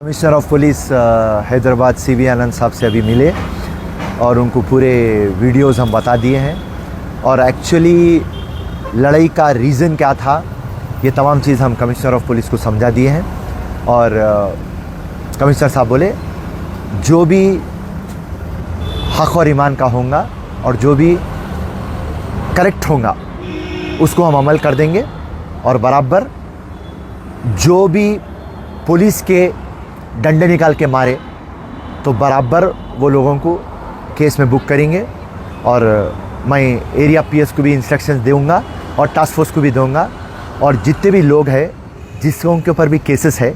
Commissioner of police Hyderabad C V Anand साहब से अभी मिले और उनको पूरे वीडियोस हम बता दिए हैं और एक्चुअली लड़ाई का रीज़न क्या था ये तमाम चीज़ हम कमिश्नर ऑफ पुलिस को समझा दिए हैं और कमिश्नर साहब बोले जो भी हक़ और ईमान का होगा और जो भी करेक्ट होगा उसको हम अमल कर देंगे और बराबर जो भी पुलिस के डंडे निकाल के मारे तो बराबर वो लोगों को केस में बुक करेंगे और मैं एरिया पीएस को भी इंस्ट्रक्शंस दूंगा और टास्क फोर्स को भी दूंगा और जितने भी लोग हैं जिसके के ऊपर भी केसेस है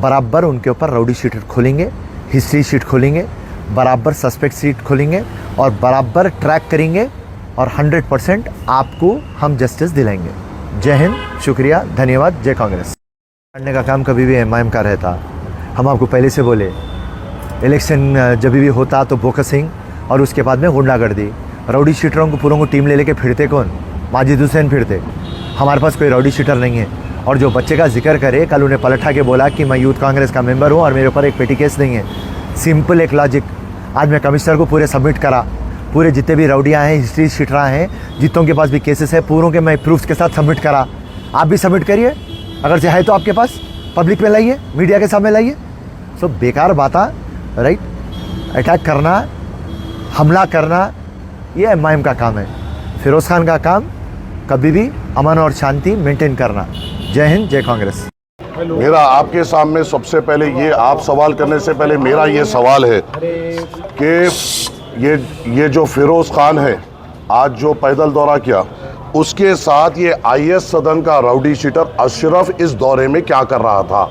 बराबर उनके ऊपर राउडी शीटर खोलेंगे, हिस्ट्री शीट खोलेंगे, बराबर सस्पेक्ट शीट खोलेंगे और बराबर ट्रैक करेंगे और 100% आपको हम जस्टिस दिलाएंगे। जय हिंद, शुक्रिया, धन्यवाद, जय कांग्रेस। करने का काम कभी भी एमआईएम का रहता। हम आपको पहले से बोले इलेक्शन जब भी होता तो फोकसिंग और उसके बाद में गुंडागर्दी, राउडी शीटरों को पूरों को टीम ले लेके फिरते कौन? माजिद हुसैन फिरते। हमारे पास कोई राउडी शीटर नहीं है। और जो बच्चे का जिक्र करे, कल उन्हें पलटा के बोला कि मैं यूथ कांग्रेस का मेंबर हूँ और मेरे ऊपर एक पेटी केस नहीं है। सिंपल एक लॉजिक। आज मैं कमिश्नर को पूरे सबमिट करा, पूरे जितने भी राउडियाँ हैं, हिस्ट्री शीटरा हैं, जितों के पास भी केसेस है पूरों के मैं प्रूफ्स के साथ सबमिट करा। आप भी सबमिट करिए, अगर चाहे तो आपके पास पब्लिक में लाइए, मीडिया के सामने लाइए। सो बेकार बाता, राइट? अटैक करना, हमला करना, ये एमआईएम का काम है। फिरोज़ खान का काम कभी भी अमन और शांति मेंटेन करना। जय हिंद, जय कांग्रेस। मेरा आपके सामने सबसे पहले ये, आप सवाल करने से पहले मेरा ये सवाल है कि ये जो फिरोज़ खान है आज जो पैदल दौरा किया, उसके साथ ये आईएस सदन का राउडी शीटर अशरफ इस दौरे में क्या कर रहा था?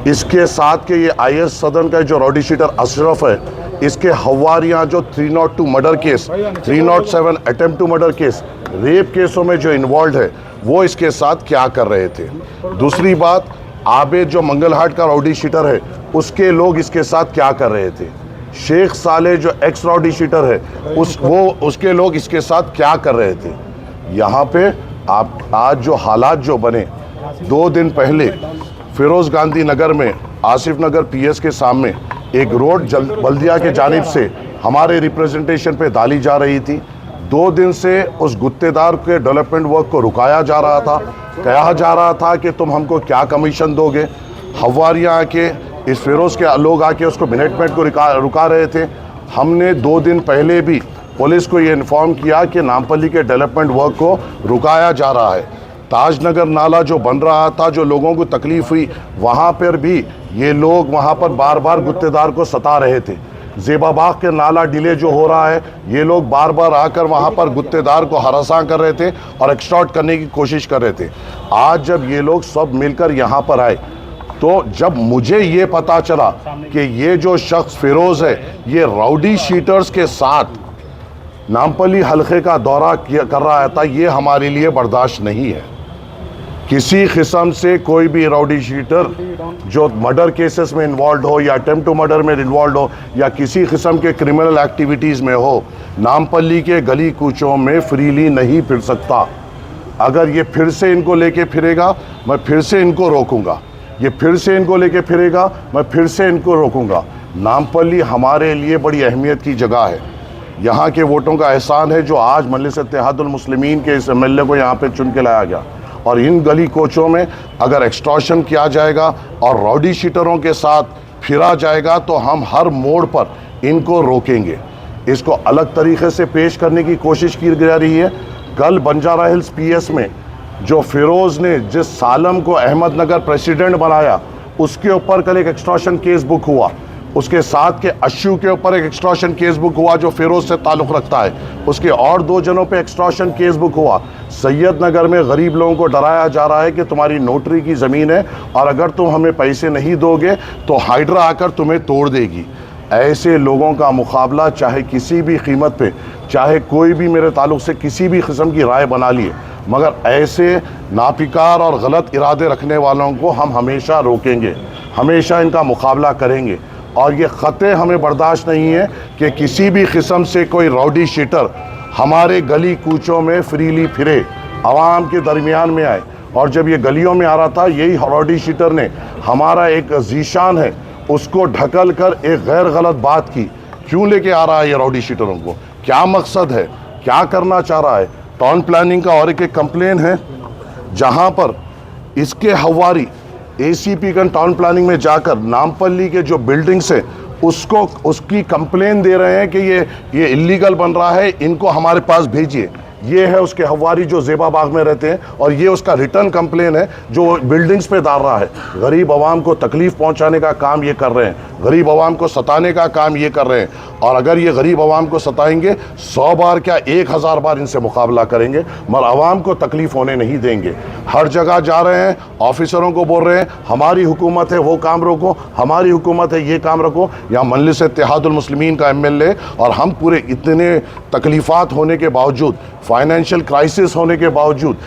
इसके साथ के ये आईएस सदन का जो राउडी शीटर अशरफ है, इसके हवारियाँ जो 302 murder case, 307 attempt to murder case, rape केसों में जो इन्वॉल्व है, वो इसके साथ क्या कर रहे थे? दूसरी बात, आबेद जो मंगलहाट का राउडी शीटर है, उसके लोग इसके साथ क्या कर रहे थे? शेख साले जो एक्स राउडी शीटर है, उसके लोग इसके साथ क्या कर रहे थे? यहाँ पे आप आज जो हालात जो बने, 2 दिन पहले फिरोज़ गांधी नगर में आसिफ नगर पीएस के सामने एक रोड बल्दिया के जानिब से हमारे रिप्रेजेंटेशन पे डाली जा रही थी। 2 दिन से उस गुत्तेदार के डेवलपमेंट वर्क को रुकाया जा रहा था। कहा जा रहा था कि तुम हमको क्या कमीशन दोगे। हवारियाँ आके, इस फिरोज़ के लोग आके उसको मिनटमेंट को रुका रहे थे। हमने 2 दिन पहले भी पुलिस को ये इन्फॉर्म किया कि नामपल्ली के डेवलपमेंट वर्क को रुकाया जा रहा है। ताजनगर नाला जो बन रहा था, जो लोगों को तकलीफ़ हुई, वहाँ पर भी ये लोग वहाँ पर बार बार गुत्तेदार को सता रहे थे। ज़ेबाबाग के नाला डिले जो हो रहा है, ये लोग बार बार आकर वहाँ पर गुत्तेदार को हरासा कर रहे थे और एक्सटॉर्ट करने की कोशिश कर रहे थे। आज जब ये लोग सब मिलकर यहाँ पर आए, तो जब मुझे ये पता चला कि ये जो शख्स फिरोज़ है, ये राउडी शीटर्स के साथ नामपल्ली हल्के का दौरा कर रहा था, ये हमारे लिए बर्दाश्त नहीं है। किसी किस्म से कोई भी राउडी शीटर जो मर्डर केसेस में इन्वॉल्व हो या अटेम्प्ट टू मर्डर में इन्वॉल्व हो या किसी किस्म के क्रिमिनल एक्टिविटीज़ में हो, नामपल्ली के गली कूचों में फ्रीली नहीं फिर सकता। अगर ये फिर से इनको लेके फिरेगा, मैं फिर से इनको रोकूंगा। ये फिर से इनको लेके फिरेगा, मैं फिर से इनको रोकूंगा। नामपल्ली हमारे लिए बड़ी अहमियत की जगह है। यहाँ के वोटों का एहसान है जो आज मजलिस इत्तेहादुल मुस्लिमीन के इस एमएलए को यहाँ पे चुन के लाया गया। और इन गली कोचों में अगर एक्सटॉर्शन किया जाएगा और राउडी शीटरों के साथ फिरा जाएगा तो हम हर मोड़ पर इनको रोकेंगे। इसको अलग तरीके से पेश करने की कोशिश की जा रही है। कल बंजारा हिल्स पीएस में जो फिरोज़ ने जिस सालम को अहमदनगर प्रेसिडेंट बनाया, उसके ऊपर कल एक एक्सटॉर्शन केस बुक हुआ। उसके साथ के अशू के ऊपर एक एक्सटॉर्शन केस बुक हुआ जो फिरोज़ से ताल्लुक़ रखता है। उसके और 2 जनों पे एक्सटॉर्शन केस बुक हुआ। सैयद नगर में गरीब लोगों को डराया जा रहा है कि तुम्हारी नोटरी की ज़मीन है और अगर तुम हमें पैसे नहीं दोगे तो हाइड्रा आकर तुम्हें तोड़ देगी। ऐसे लोगों का मुकाबला चाहे किसी भी कीमत पे, चाहे कोई भी मेरे ताल्लुक़ से किसी भी किस्म की राय बना लिए, मगर ऐसे नापिकार और गलत इरादे रखने वालों को हम हमेशा रोकेंगे, हमेशा इनका मुकाबला करेंगे। और ये ख़तरे हमें बर्दाश्त नहीं है कि किसी भी किस्म से कोई राउडी शीटर हमारे गली कूचों में फ्रीली फिरे, आवाम के दरमियान में आए और जब ये गलियों में आ रहा था, यही राउडी शीटर ने हमारा एक जीशान है उसको ढकल कर एक गैर गलत बात की। क्यों लेके आ रहा है ये राउडी शीटरों को? क्या मकसद है? क्या करना चाह रहा है? टाउन प्लानिंग का और एक कंप्लेन है जहां पर इसके हवारी एसीपी का टाउन प्लानिंग में जाकर नामपल्ली के जो बिल्डिंग्स है उसकी कंप्लेन दे रहे हैं कि ये इलीगल बन रहा है, इनको हमारे पास भेजिए। ये है उसके हवारी जो ज़ेबा बाग में रहते हैं और ये उसका रिटर्न कंप्लेन है जो बिल्डिंग्स पे डाल रहा है। गरीब आवाम को तकलीफ़ पहुंचाने का काम ये कर रहे हैं, गरीब आवाम को सताने का काम ये कर रहे हैं। और अगर ये गरीब आवाम को सताएंगे 100 बार क्या 1000 बार इनसे मुकाबला करेंगे, मगर आवाम को तकलीफ़ होने नहीं देंगे। हर जगह जा रहे हैं, ऑफिसरों को बोल रहे हैं हमारी हुकूमत है वो काम रोको, हमारी हुकूमत है ये काम रखो। यहाँ मजलिस इत्तेहादुल मुस्लिमीन का MLA और हम पूरे इतने तकलीफ़ात होने के बावजूद, फाइनेंशियल क्राइसिस होने के बावजूद,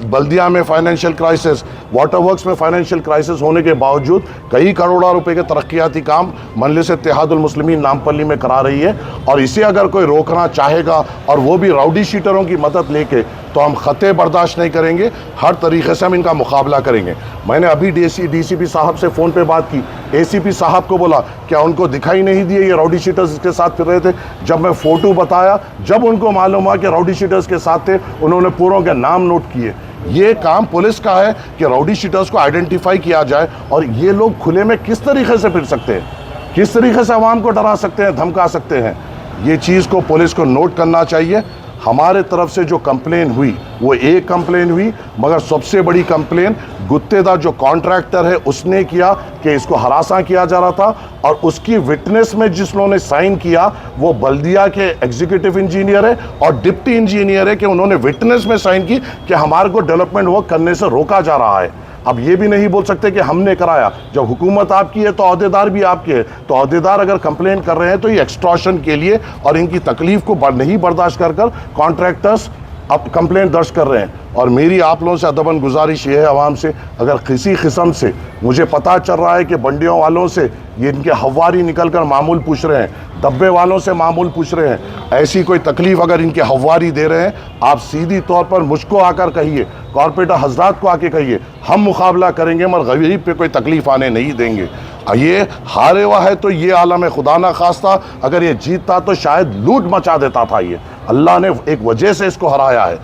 बल्दिया में फाइनेंशियल क्राइसिस, वाटर वर्क्स में फाइनेंशियल क्राइसिस होने के बावजूद कई करोड़ों रुपए के तरक्याती काम मजलिस इत्तेहादुल मुस्लिमीन नामपल्ली में करा रही है। और इसे अगर कोई रोकना चाहेगा और वो भी राउडी शीटरों की मदद लेके, तो हम खते बर्दाश्त नहीं करेंगे, हर तरीके से हम इनका मुकाबला करेंगे। मैंने अभी DCP साहब से फ़ोन पे बात की, ACP साहब को बोला क्या उनको दिखाई नहीं दिए ये राउडी शीटर्स इसके साथ फिर रहे थे? जब मैं फ़ोटो बताया, जब उनको मालूम हुआ कि राउडी शीटर्स के साथ थे, उन्होंने पूरों के नाम नोट किए। ये काम पुलिस का है कि राउडी शीटर्स को आइडेंटिफाई किया जाए। और ये लोग खुले में किस तरीके से फिर सकते हैं, किस तरीके से आवाम को डरा सकते हैं, धमका सकते हैं, ये चीज़ को पुलिस को नोट करना चाहिए। हमारे तरफ से जो कंप्लेन हुई वो एक कंप्लेन हुई, मगर सबसे बड़ी कंप्लेन गुत्तेदार जो कॉन्ट्रैक्टर है उसने किया कि इसको हरासा किया जा रहा था। और उसकी विटनेस में जिन्होंने साइन किया वो बल्दिया के एग्जीक्यूटिव इंजीनियर है और डिप्टी इंजीनियर है, कि उन्होंने विटनेस में साइन की कि हमारे को डेवलपमेंट वर्क करने से रोका जा रहा है। अब ये भी नहीं बोल सकते कि हमने कराया। जब हुकूमत आपकी है तो अहदेदार भी आपके हैं, तो अहदेदार अगर कंप्लेन कर रहे हैं तो ये एक्सटॉर्शन के लिए और इनकी तकलीफ को नहीं बर्दाश्त कर कॉन्ट्रैक्टर्स अब कंप्लेंट दर्ज कर रहे हैं। और मेरी आप लोगों से अदबन गुजारिश ये है आवाम से, अगर किसी किस्म से मुझे पता चल रहा है कि बंडियों वालों से ये इनके हवारी निकल कर मामूल पूछ रहे हैं, डब्बे वालों से मामूल पूछ रहे हैं, ऐसी कोई तकलीफ़ अगर इनके हवारी दे रहे हैं, आप सीधी तौर पर मुझको आकर कहिए, कॉर्पोरेटर हजरात को आके कहिए, हम मुकाबला करेंगे, मगर गरीब पे कोई तकलीफ़ आने नहीं देंगे। ये हारे हुआ है तो ये आलम है, खुदा ना खास्ता अगर ये जीतता तो शायद लूट मचा देता था। ये अल्लाह ने एक वजह से इसको हराया है,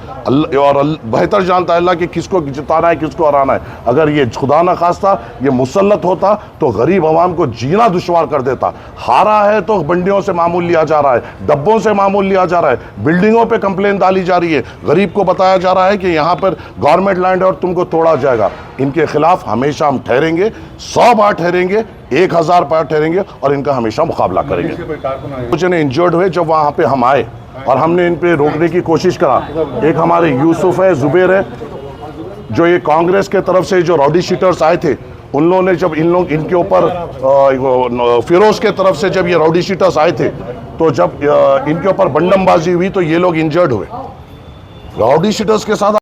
और बेहतर जानता है अल्लाह कि किसको जिताना है किसको हराना है। अगर ये खुदा ना खास्ता ये मुसल्लत होता तो गरीब आवाम को जीना दुश्वार कर देता। हारा है तो बंडियों से मामूल लिया जा रहा है, डब्बों से मामूल लिया जा रहा है, बिल्डिंगों पे कंप्लेन डाली जा रही है, गरीब को बताया जा रहा है कि यहाँ पर गवर्नमेंट लैंड है और तुमको तोड़ा जाएगा। इनके खिलाफ हमेशा हम ठहरेंगे, 100 बार ठहरेंगे, 1000 बार ठहरेंगे और इनका हमेशा मुकाबला करेंगे। कुछ ने इंजर्ड हुए जब वहाँ पे हम आए और हमने इन पे रोकने की कोशिश करा। एक हमारे यूसुफ है, जुबैर है, जो ये कांग्रेस के तरफ से जो राउडी शीटर्स आए थे, उन लोगों ने जब इनके ऊपर फिरोज के तरफ से जब ये राउडी शीटर्स आए थे, तो जब इनके ऊपर बंडमबाजी हुई तो ये लोग इंजर्ड हुए। राउडी शीटर्स के साथ